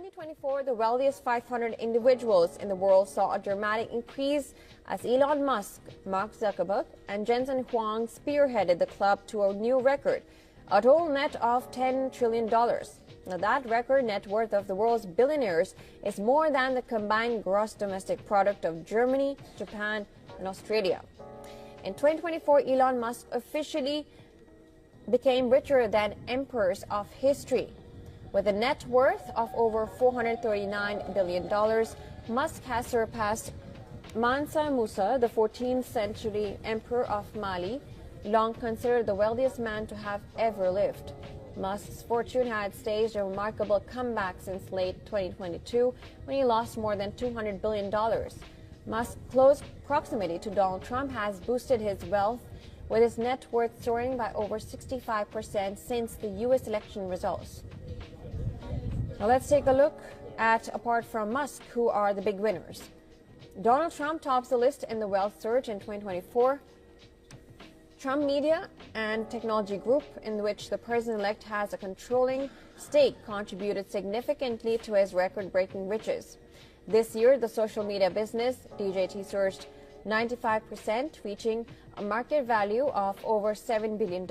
2024, the wealthiest 500 individuals in the world saw a dramatic increase as Elon Musk, Mark Zuckerberg, and Jensen Huang spearheaded the club to a new record, a total net of $10 trillion. Now, that record net worth of the world's billionaires is more than the combined gross domestic product of Germany, Japan, and Australia. In 2024, Elon Musk officially became richer than emperors of history. With a net worth of over $439 billion, Musk has surpassed Mansa Musa, the 14th century emperor of Mali, long considered the wealthiest man to have ever lived. Musk's fortune had staged a remarkable comeback since late 2022, when he lost more than $200 billion. Musk's close proximity to Donald Trump has boosted his wealth, with his net worth soaring by over 65% since the U.S. election results. Now let's take a look at, apart from Musk, who are the big winners. Donald Trump tops the list in the wealth surge in 2024. Trump Media and Technology Group, in which the president-elect has a controlling stake, contributed significantly to his record-breaking riches. This year, the social media business, DJT, surged 95%, reaching a market value of over $7 billion.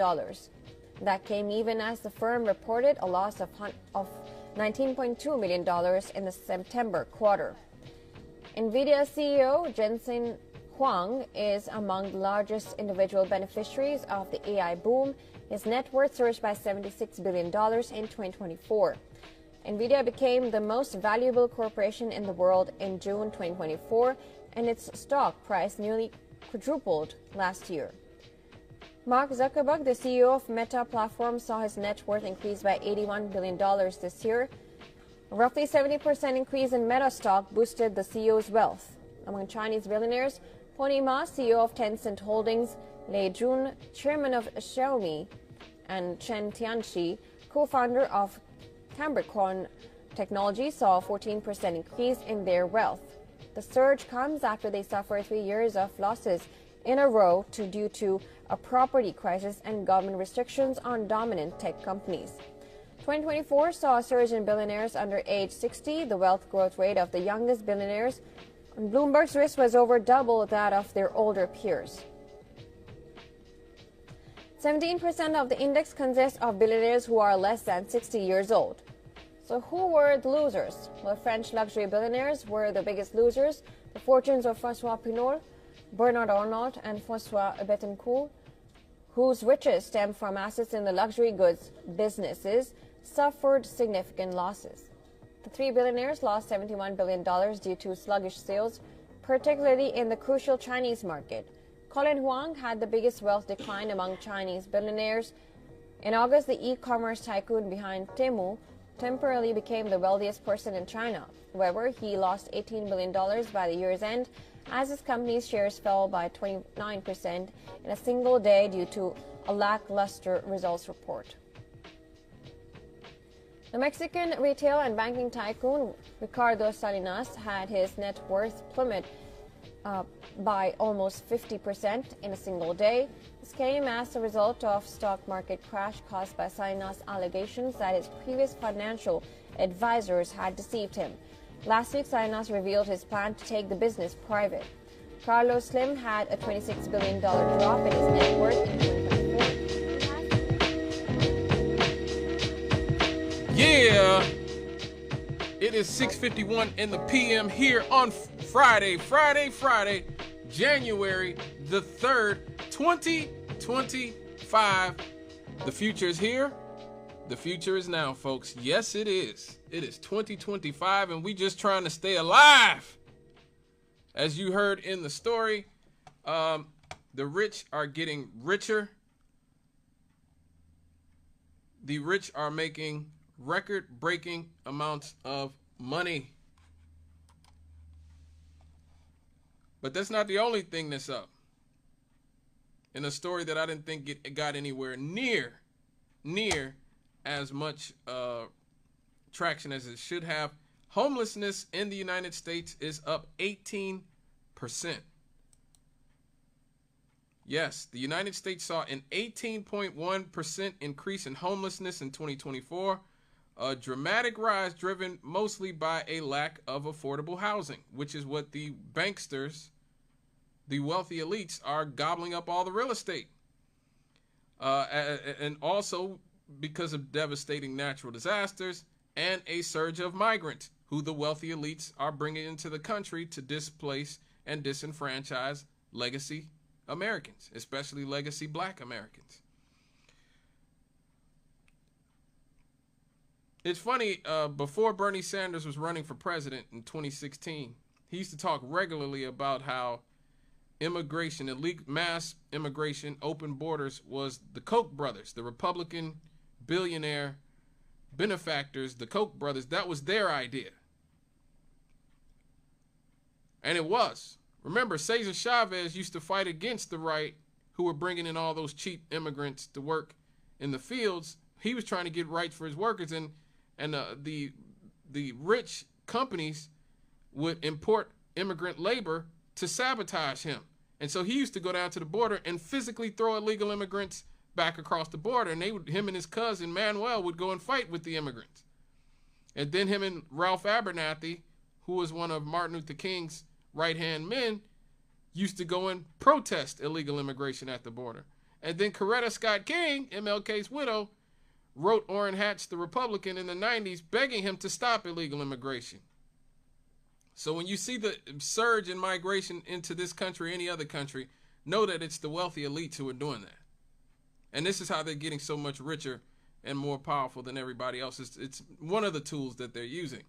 That came even as the firm reported a loss of $19.2 million in the September quarter. NVIDIA CEO Jensen Huang is among the largest individual beneficiaries of the AI boom. His net worth surged by $76 billion in 2024. NVIDIA became the most valuable corporation in the world in June 2024, and its stock price nearly quadrupled last year. Mark Zuckerberg, the CEO of Meta Platform, saw his net worth increase by $81 billion this year. A roughly 70% increase in Meta stock boosted the CEO's wealth. Among Chinese billionaires, Pony Ma, CEO of Tencent Holdings, Lei Jun, chairman of Xiaomi, and Chen Tianqi, co-founder of Cambricorn Technology, saw a 14% increase in their wealth. The surge comes after they suffered 3 years of losses in a row due to a property crisis and government restrictions on dominant tech companies. 2024 saw a surge in billionaires under age 60. The wealth growth rate of the youngest billionaires on Bloomberg's list was over double that of their older peers. 17% of the index consists of billionaires who are less than 60 years old. So who were the losers? Well, French luxury billionaires were the biggest losers. The fortunes of François Pinault, Bernard Arnault, and François Bettencourt, whose riches stem from assets in the luxury goods businesses, suffered significant losses. The three billionaires lost $71 billion due to sluggish sales, particularly in the crucial Chinese market. Colin Huang had the biggest wealth decline among Chinese billionaires. In August, the e-commerce tycoon behind Temu temporarily became the wealthiest person in China. However, he lost $18 billion by the year's end, as his company's shares fell by 29% in a single day due to a lackluster results report. The Mexican retail and banking tycoon Ricardo Salinas had his net worth plummet by almost 50% in a single day. This came as a result of stock market crash caused by Salinas' allegations that his previous financial advisors had deceived him. Last week, Salinas revealed his plan to take the business private. Carlos Slim had a $26 billion drop in his net worth in 2024. Yeah! It is 6:51 in the PM here on Friday, January the 3rd, 2025. The future is here. The future is now, folks. Yes, it is. It is 2025, and we just trying to stay alive. As you heard in the story, the rich are getting richer. The rich are making record-breaking amounts of money. But that's not the only thing that's up. In a story that I didn't think it got anywhere near as much traction as it should have, homelessness in the United States is up 18%. Yes, the United States saw an 18.1% increase in homelessness in 2024, A dramatic rise driven mostly by a lack of affordable housing, which is what the banksters, the wealthy elites, are gobbling up all the real estate. And also because of devastating natural disasters and a surge of migrants who the wealthy elites are bringing into the country to displace and disenfranchise legacy Americans, especially legacy black Americans. It's funny, before Bernie Sanders was running for president in 2016, he used to talk regularly about how immigration, illegal mass immigration, open borders was the Koch brothers, the Republican billionaire benefactors, the Koch brothers. That was their idea. And it was. Remember, Cesar Chavez used to fight against the right who were bringing in all those cheap immigrants to work in the fields. He was trying to get rights for his workers, and the rich companies would import immigrant labor to sabotage him. And so he used to go down to the border and physically throw illegal immigrants back across the border. And him and his cousin Manuel would go and fight with the immigrants. And then him and Ralph Abernathy, who was one of Martin Luther King's right-hand men, used to go and protest illegal immigration at the border. And then Coretta Scott King, MLK's widow, wrote Orrin Hatch, the Republican, in the 90s, begging him to stop illegal immigration. So when you see the surge in migration into this country, any other country, know that it's the wealthy elites who are doing that. And this is how they're getting so much richer and more powerful than everybody else. It's one of the tools that they're using.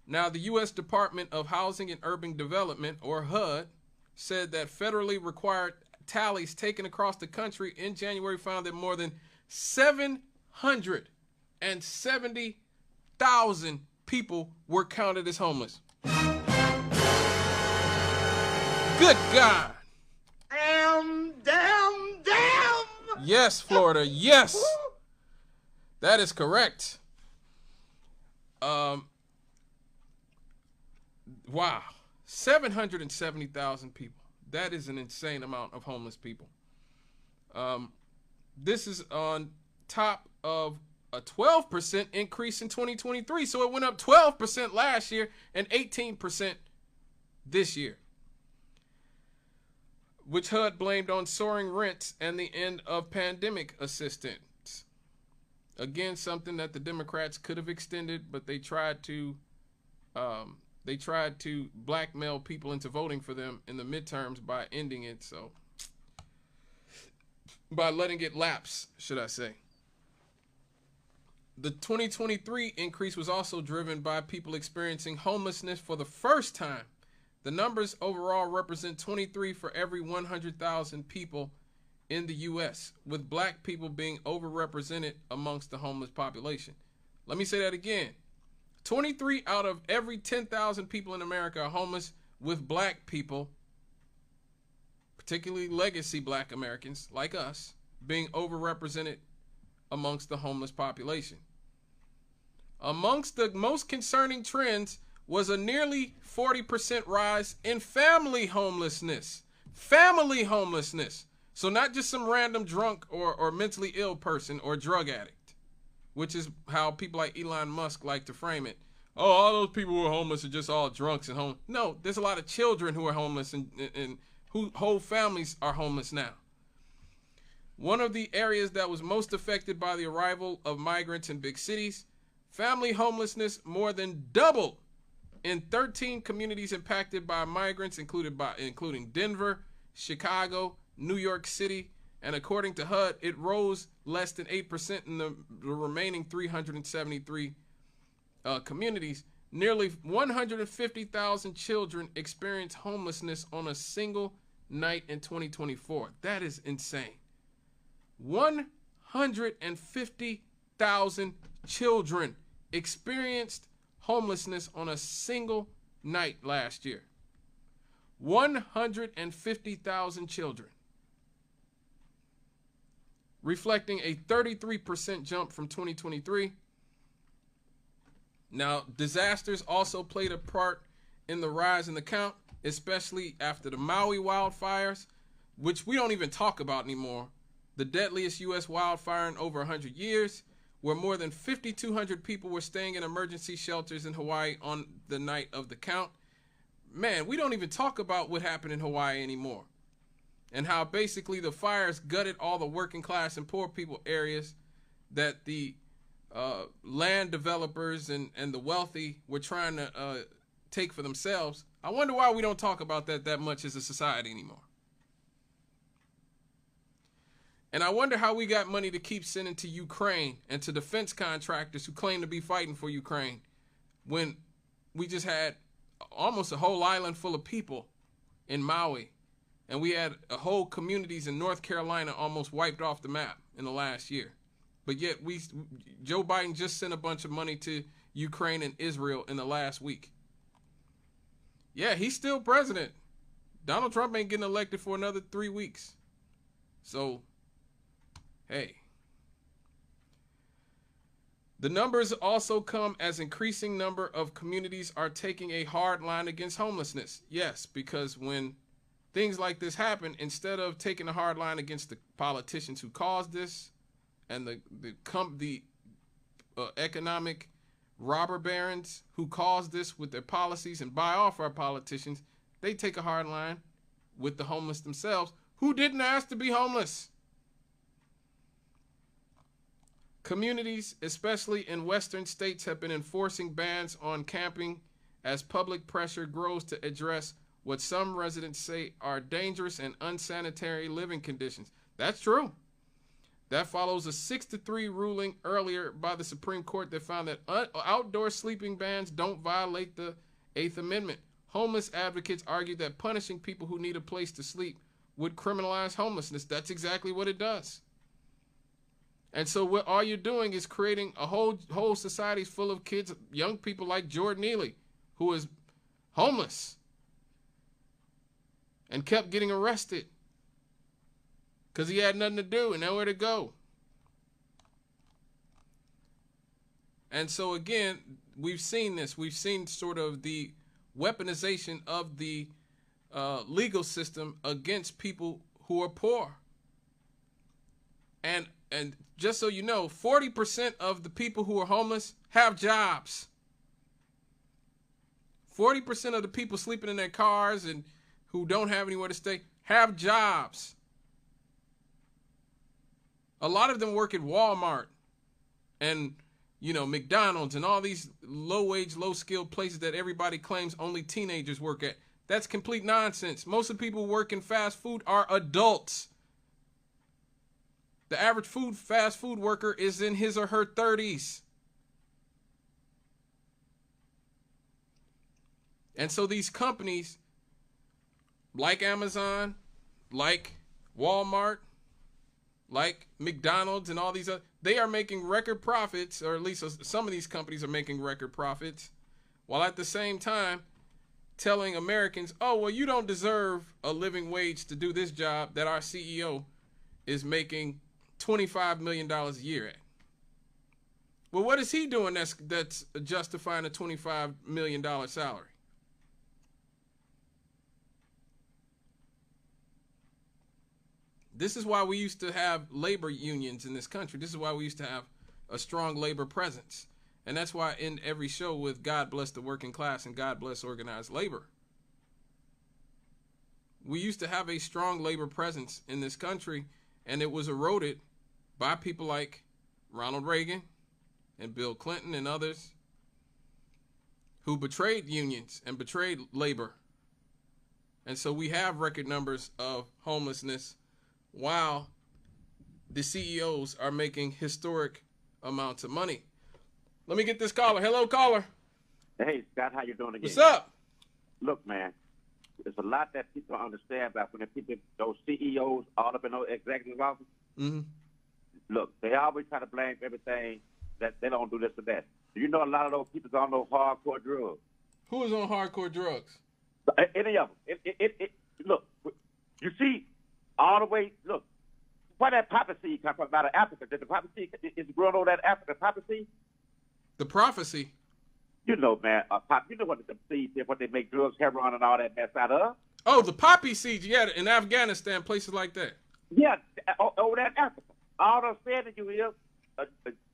Now, the U.S. Department of Housing and Urban Development, or HUD, said that federally required tallies taken across the country in January found that more than 770,000 people were counted as homeless. Good God. Damn. Yes, Florida. Yes. That is correct. Wow. 770,000 people. That is an insane amount of homeless people. This is on top of a 12% increase in 2023. So it went up 12% last year and 18% this year, which HUD blamed on soaring rents and the end of pandemic assistance. Again, something that the Democrats could have extended, but they tried to blackmail people into voting for them in the midterms by ending it. So by letting it lapse, should I say. The 2023 increase was also driven by people experiencing homelessness for the first time. The numbers overall represent 23 for every 100,000 people in the U.S., with black people being overrepresented amongst the homeless population. Let me say that again. 23 out of every 10,000 people in America are homeless, with black people, particularly legacy black Americans like us, being overrepresented amongst the homeless population. Amongst the most concerning trends was a nearly 40% rise in family homelessness. Family homelessness. So not just some random drunk or mentally ill person or drug addict, which is how people like Elon Musk like to frame it. Oh, all those people who are homeless are just all drunks and homeless. No, there's a lot of children who are homeless and who whole families are homeless now. One of the areas that was most affected by the arrival of migrants in big cities, family homelessness more than doubled in 13 communities impacted by migrants, including Denver, Chicago, New York City, and according to HUD, it rose less than 8% in the remaining 373 communities. Nearly 150,000 children experienced homelessness on a single night in 2024. That is insane. 150,000 children experienced homelessness on a single night last year. 150,000 children, reflecting a 33% jump from 2023. Now, disasters also played a part in the rise in the count, especially after the Maui wildfires, which we don't even talk about anymore. The deadliest U.S. wildfire in over 100 years, where more than 5,200 people were staying in emergency shelters in Hawaii on the night of the count. Man, we don't even talk about what happened in Hawaii anymore, and how basically the fires gutted all the working class and poor people areas that the land developers and the wealthy were trying to take for themselves. I wonder why we don't talk about that much as a society anymore. And I wonder how we got money to keep sending to Ukraine and to defense contractors who claim to be fighting for Ukraine when we just had almost a whole island full of people in Maui, and we had a whole communities in North Carolina almost wiped off the map in the last year. But yet Joe Biden just sent a bunch of money to Ukraine and Israel in the last week. Yeah, he's still president. Donald Trump ain't getting elected for another 3 weeks. So, hey. The numbers also come as increasing number of communities are taking a hard line against homelessness. Yes, because when things like this happen, instead of taking a hard line against the politicians who caused this and the economic robber barons who caused this with their policies and buy off our politicians, they take a hard line with the homeless themselves, who didn't ask to be homeless. Communities, especially in western states, have been enforcing bans on camping as public pressure grows to address what some residents say are dangerous and unsanitary living conditions. That's true. That follows a 6-3 ruling earlier by the Supreme Court that found that outdoor sleeping bans don't violate the 8th Amendment. Homeless advocates argue that punishing people who need a place to sleep would criminalize homelessness. That's exactly what it does. And so what all you're doing is creating a whole society full of kids, young people like Jordan Ely, who is homeless and kept getting arrested because he had nothing to do and nowhere to go. And so again, we've seen this. We've seen sort of the weaponization of the legal system against people who are poor. And just so you know, 40% of the people who are homeless have jobs. 40% of the people sleeping in their cars and who don't have anywhere to stay have jobs. A lot of them work at Walmart and, McDonald's and all these low-wage, low-skilled places that everybody claims only teenagers work at. That's complete nonsense. Most of the people who work in fast food are adults. The average fast food worker is in his or her 30s. And so these companies like Amazon, like Walmart, like McDonald's and all these other, they are making record profits, or at least some of these companies are making record profits, while at the same time telling Americans, oh, well, you don't deserve a living wage to do this job that our CEO is making $25 million a year at. Well, what is he doing that's justifying a $25 million salary? This is why we used to have labor unions in this country. This is why we used to have a strong labor presence. And that's why in every show with God Bless the Working Class and God Bless Organized Labor, we used to have a strong labor presence in this country, and it was eroded by people like Ronald Reagan and Bill Clinton and others who betrayed unions and betrayed labor. And so we have record numbers of homelessness while the CEOs are making historic amounts of money. Let me get this caller. Hello, caller. Hey, Scott, how you doing again? What's up? Look, man, there's a lot that people don't understand about when those CEOs all up in those executive offices. Mm-hmm. Look, they always try to blame everything that they don't do this or that. Do you know a lot of those people on those hardcore drugs? Who is on hardcore drugs? Any of them. Look, you see, all the way, look, where that poppy seed come from out of Africa? Did the poppy seed is growing over that African poppy seed? The prophecy. You know, man, you know what the seeds is, what they make drugs, heroin, and all that mess out of? Oh, the poppy seeds, yeah, in Afghanistan, places like that. Yeah, over there in Africa. All I'm saying to you is,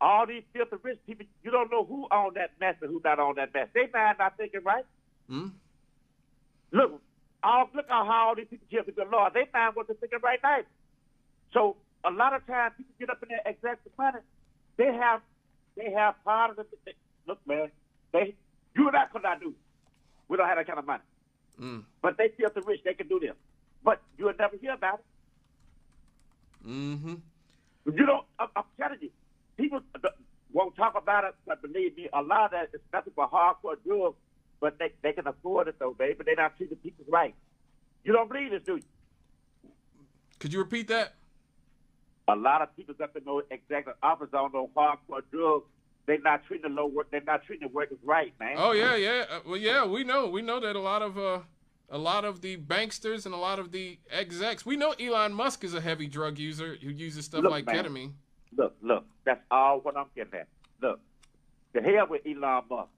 all these filthy rich people, you don't know who on that mess and who not on that mess. They mind not thinking right. Mm. Look how all these people kill the good Lord. They mind what they're thinking right now. So a lot of times people get up in there executive money. They have part of the look, man. You and I could not do. We don't have that kind of money. Mm. But they feel the rich, they can do this. But you'll never hear about it. Mm-hmm. You don't. I'm telling you, people won't talk about it. But believe me, a lot of that is nothing but hardcore drugs. But they can afford it though, baby. But they're not treating people right. You don't believe this, do you? Could you repeat that? A lot of people up in those executive office on those hardcore drugs. They're not treating the low work. They're not treating the workers right, man. Oh yeah. Well, yeah, we know that a lot of the banksters and a lot of the execs. We know Elon Musk is a heavy drug user who uses stuff like ketamine. Look. That's all what I'm getting at. Look, the hell with Elon Musk.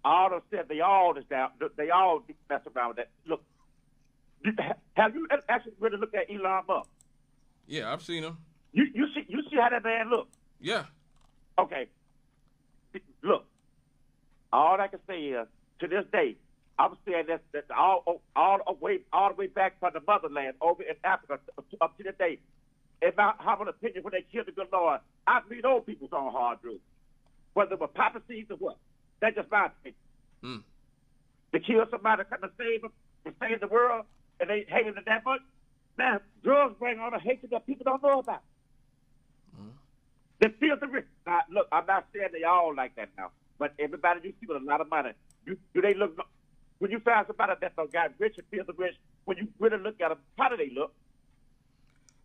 All of them said they all is down. They all mess around with that. Look, have you actually really looked at Elon Musk? Yeah, I've seen him. You see how that man look? Yeah. Okay. Look, all I can say is, to this day, I'm saying that all the way back from the motherland over in Africa up to the day. In my humble opinion, when they killed the good Lord, I mean those people's on hard drugs. Whether it was poppy seeds or what. That's just my opinion. Mm. To kill somebody to save them, to save the world, and they hate them that much. Now, drugs bring on a hatred that people don't know about. They feel the risk. Now, look, I'm not saying they all like that now, but everybody you see with a lot of money, do they look? When you find somebody that got rich and feels the rich, when you really look at them, how do they look?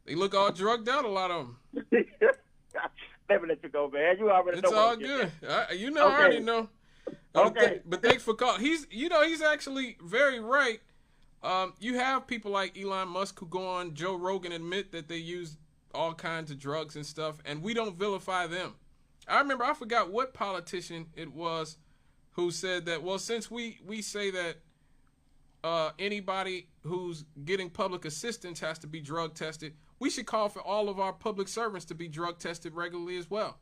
They look all drugged out, a lot of them. Let me let you go, man. You already know. It's all good. I already know. Okay. But thanks for calling. He's actually very right. You have people like Elon Musk who go on Joe Rogan admit that they use all kinds of drugs and stuff, and we don't vilify them. I forgot what politician it was who said that, well, since we say that anybody who's getting public assistance has to be drug tested, we should call for all of our public servants to be drug tested regularly as well.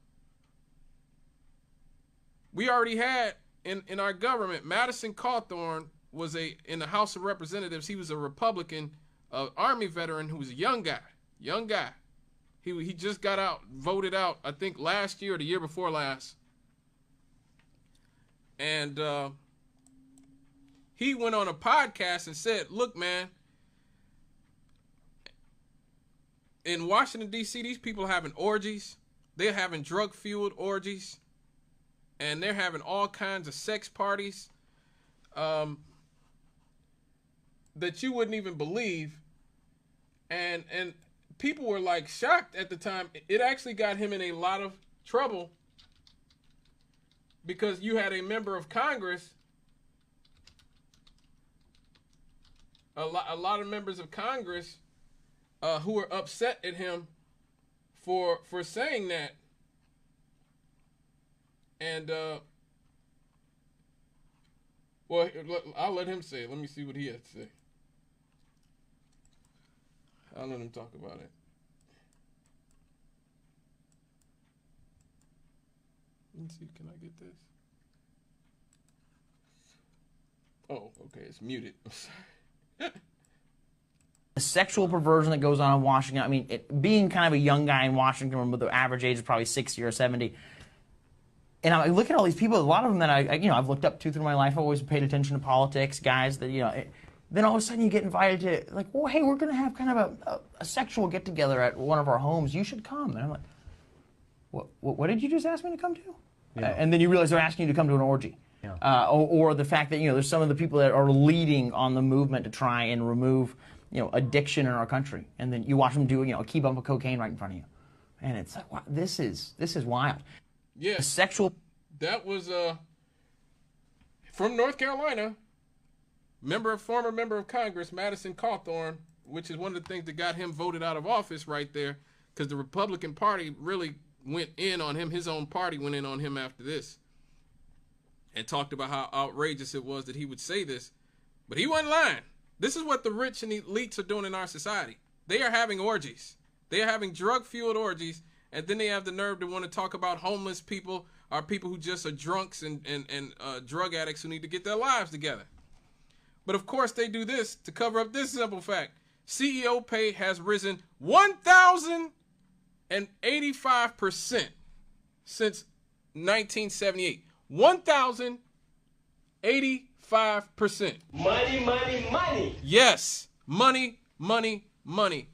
We already had in our government, Madison Cawthorn was in the House of Representatives. He was a Republican, Army veteran who was a young guy. He just got voted out, I think last year or the year before last. And he went on a podcast and said, look, man, in Washington, D.C., these people are having orgies. They're having drug-fueled orgies. And they're having all kinds of sex parties that you wouldn't even believe. And people were like shocked at the time. It actually got him in a lot of trouble because you had a member of Congress, a lot of members of Congress who were upset at him for saying that. And well, I'll let him say it. Let me see what he had to say. I'll let him talk about it. Let's see, can I get this? Oh, okay, it's muted. I'm sorry. The sexual perversion that goes on in Washington, I mean, being kind of a young guy in Washington, where the average age is probably 60 or 70, and I look at all these people, a lot of them that I've looked up to through my life. I've always paid attention to politics, guys that, then all of a sudden you get invited to, like, well, hey, we're going to have kind of a sexual get-together at one of our homes. You should come. And I'm like, what did you just ask me to come to? Yeah. And then you realize they're asking you to come to an orgy. Yeah. Or the fact that, there's some of the people that are leading on the movement to try and remove, addiction in our country. And then you watch them do, a keep up of cocaine right in front of you. And it's like, wow, this is wild. Yeah. Sexual. That was from North Carolina. Former member of Congress, Madison Cawthorn, which is one of the things that got him voted out of office right there, because the Republican Party really went in on him. His own party went in on him after this and talked about how outrageous it was that he would say this. But he wasn't lying. This is what the rich and the elites are doing in our society. They are having orgies. They are having drug-fueled orgies, And then they have the nerve to want to talk about homeless people or people who just are drunks and drug addicts who need to get their lives together. But of course they do this to cover up this simple fact. CEO pay has risen 1,085% since 1978. 1,085%. Money, money, money. Yes, money, money, money.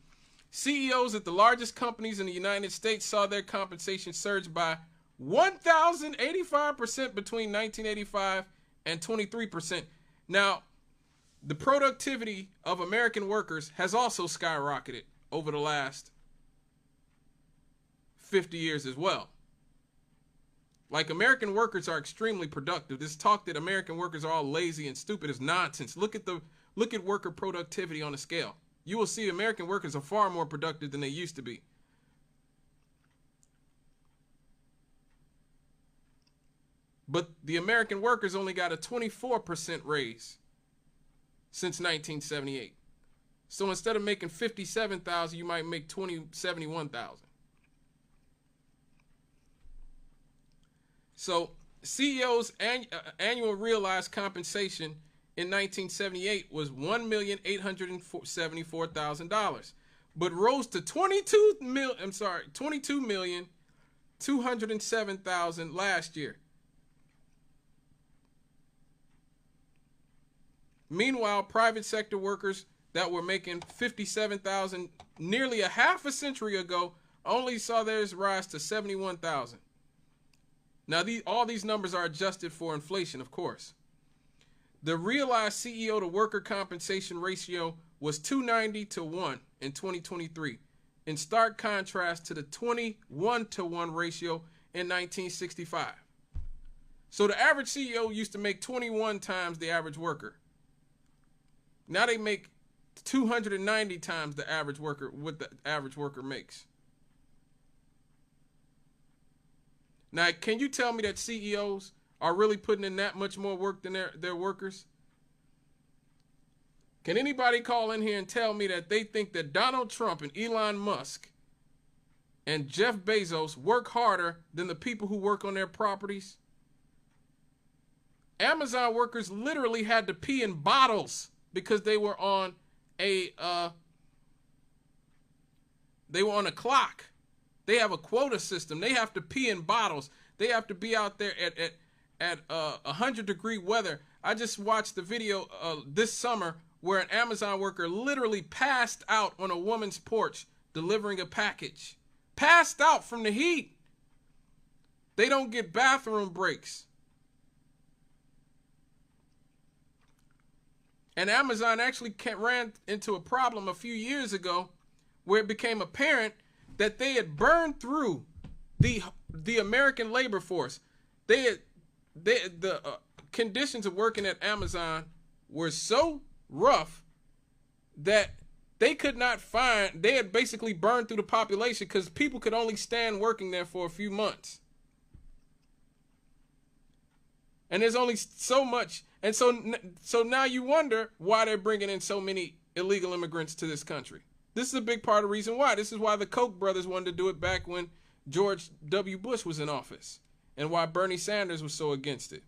CEOs at the largest companies in the United States saw their compensation surge by 1,085% between 1985 and 23%. Now, the productivity of American workers has also skyrocketed over the last 50 years as well. Like, American workers are extremely productive. This talk that American workers are all lazy and stupid is nonsense. Look at worker productivity on a scale. You will see American workers are far more productive than they used to be. But the American workers only got a 24% raise since 1978. So instead of making $57,000, you might make $71,000. So CEOs' annual realized compensation in 1978 was $1,874,000, but rose to $22,207,000 last year. Meanwhile, private sector workers that were making $57,000 nearly a half a century ago only saw theirs rise to $71,000. Now, all these numbers are adjusted for inflation, of course. The realized CEO to worker compensation ratio was 290 to 1 in 2023, in stark contrast to the 21 to 1 ratio in 1965. So the average CEO used to make 21 times the average worker. Now they make 290 times the average worker, what the average worker makes. Now, can you tell me that CEOs are really putting in that much more work than their workers? Can anybody call in here and tell me that they think that Donald Trump and Elon Musk and Jeff Bezos work harder than the people who work on their properties? Amazon workers literally had to pee in bottles because they were on a clock. They have a quota system. They have to pee in bottles. They have to be out there at 100-degree weather. I just watched the video this summer where an Amazon worker literally passed out on a woman's porch delivering a package. Passed out from the heat. They don't get bathroom breaks. And Amazon actually ran into a problem a few years ago where it became apparent that they had burned through the American labor force. The conditions of working at Amazon were so rough that they could not find, they had basically burned through the population because people could only stand working there for a few months. And there's only so much. And so now you wonder why they're bringing in so many illegal immigrants to this country. This is a big part of the reason why. This is why the Koch brothers wanted to do it back when George W. Bush was in office, and why Bernie Sanders was so against it.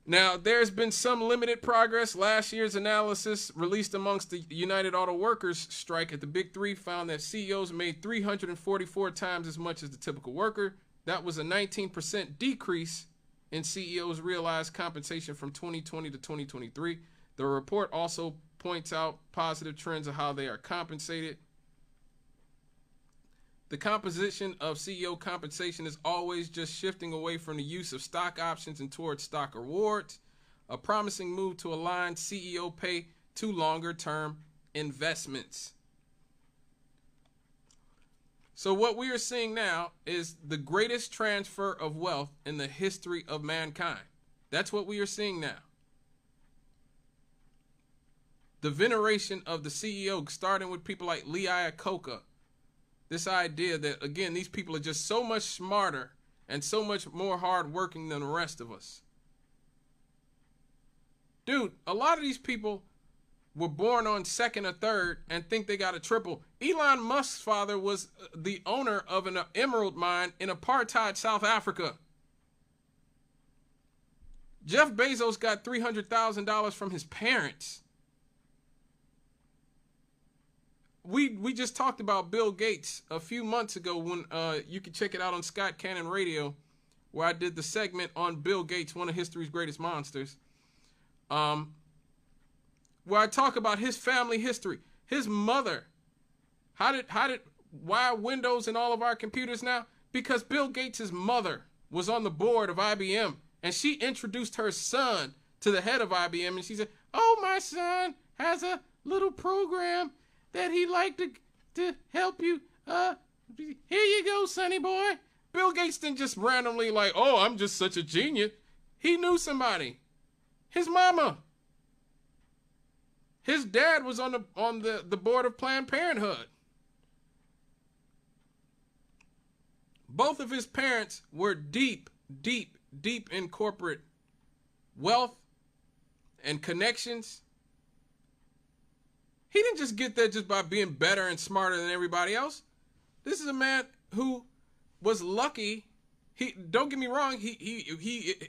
Now, there's been some limited progress. Last year's analysis released amongst the United Auto Workers strike at the Big Three found that CEOs made 344 times as much as the typical worker. That was a 19% decrease in CEOs' realized compensation from 2020 to 2023. The report also points out positive trends of how they are compensated. The composition of CEO compensation is always just shifting away from the use of stock options and towards stock awards, a promising move to align CEO pay to longer-term investments. So what we are seeing now is the greatest transfer of wealth in the history of mankind. That's what we are seeing now. The veneration of the CEO, starting with people like Lee Iacocca. This idea that, again, these people are just so much smarter and so much more hardworking than the rest of us. Dude, a lot of these people were born on second or third and think they got a triple. Elon Musk's father was the owner of an emerald mine in apartheid South Africa. Jeff Bezos got $300,000 from his parents. We just talked about Bill Gates a few months ago when you can check it out on Scott Cannon Radio, where I did the segment on Bill Gates, one of history's greatest monsters. Where I talk about his family history. His mother. Why are Windows in all of our computers now? Because Bill Gates' mother was on the board of IBM, and she introduced her son to the head of IBM, and she said, "Oh, my son has a little program that he'd like to help you. Here you go, sonny boy." Bill Gates didn't just randomly like, "Oh, I'm just such a genius." He knew somebody. His mama. His dad was on the board of Planned Parenthood. Both of his parents were deep in corporate wealth and connections. He didn't just get there just by being better and smarter than everybody else. This is a man who was lucky. Don't get me wrong, he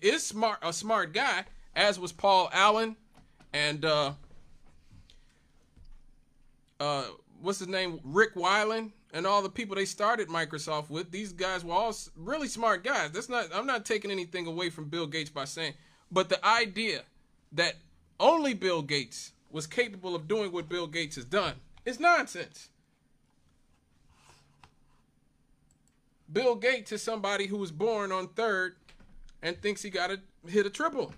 is smart, a smart guy, as was Paul Allen and what's his name, Rick Weiland, and all the people they started Microsoft with. These guys were all really smart guys. I'm not taking anything away from Bill Gates by saying, but the idea that only Bill Gates was capable of doing what Bill Gates has done is nonsense. Bill Gates is somebody who was born on third and thinks he got to hit a triple.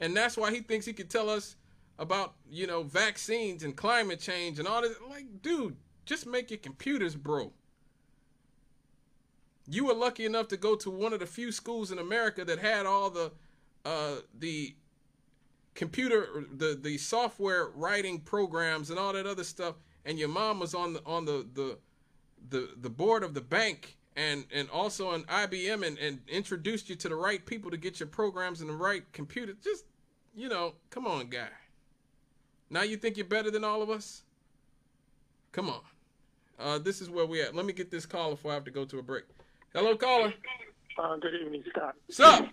And that's why he thinks he could tell us about, vaccines and climate change and all this. Like, dude, just make your computers, bro. You were lucky enough to go to one of the few schools in America that had all the computer, the software writing programs and all that other stuff, and your mom was on the board of the bank and also on IBM and introduced you to the right people to get your programs in the right computer. Just, come on, guy. Now you think you're better than all of us? Come on. This is where we at. Let me get this caller before I have to go to a break. Hello, caller. Good evening, Scott. What's up?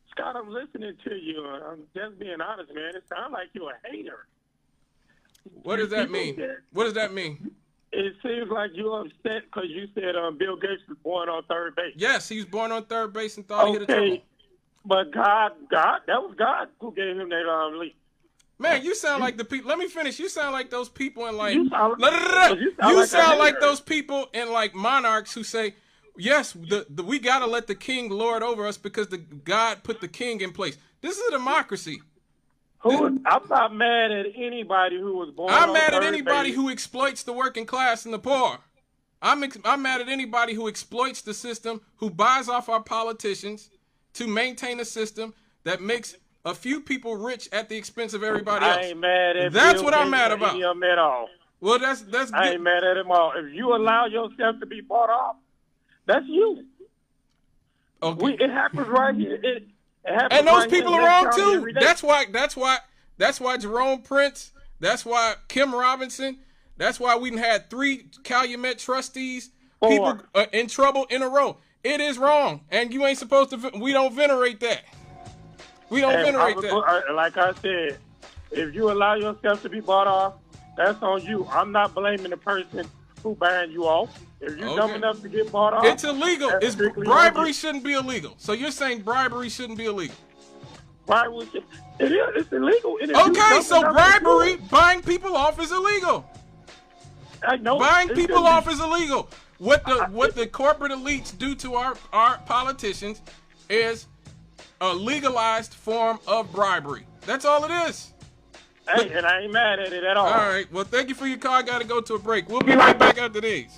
Scott, I'm listening to you. I'm just being honest, man. It sounds like you're a hater. What does that mean? What does that mean? It seems like you're upset because you said Bill Gates was born on third base. Yes, he was born on third base and thought he hit a triple. But God, that was God who gave him that leap. Man, you sound like the people. Let me finish. You sound like those people in like. You sound like those people in like monarchs who say, "Yes, we gotta let the king lord over us because God put the king in place." This is a democracy. I'm not mad at anybody who was born. I'm mad at anybody who exploits the working class and the poor. I'm mad at anybody who exploits the system, who buys off our politicians to maintain a system that makes a few people rich at the expense of everybody else. I ain't mad at That's Bill what I'm Gates mad about. Him at all. Well, that's I ain't mad at him all. If you allow yourself to be bought off, that's you. Okay. It happens right here. It happens And those right people here are wrong too. every day. That's why Jerome Prince. That's why Kim Robinson. That's why we had 3 Calumet trustees. 4. People in trouble in a row. It is wrong, and you ain't supposed to. We don't venerate that. We don't venerate that. Like I said, if you allow yourself to be bought off, that's on you. I'm not blaming the person who buying you off. If you're dumb enough to get bought off, it's illegal. Bribery shouldn't be illegal. So you're saying bribery shouldn't be illegal? Bribery, it is. It's illegal. Okay, so bribery, buying people off is illegal. I know. Buying people off is illegal. What the corporate elites do to our politicians is a legalized form of bribery. That's all it is. Hey, and I ain't mad at it at all. All right. Well, thank you for your call. I got to go to a break. We'll be right back after these.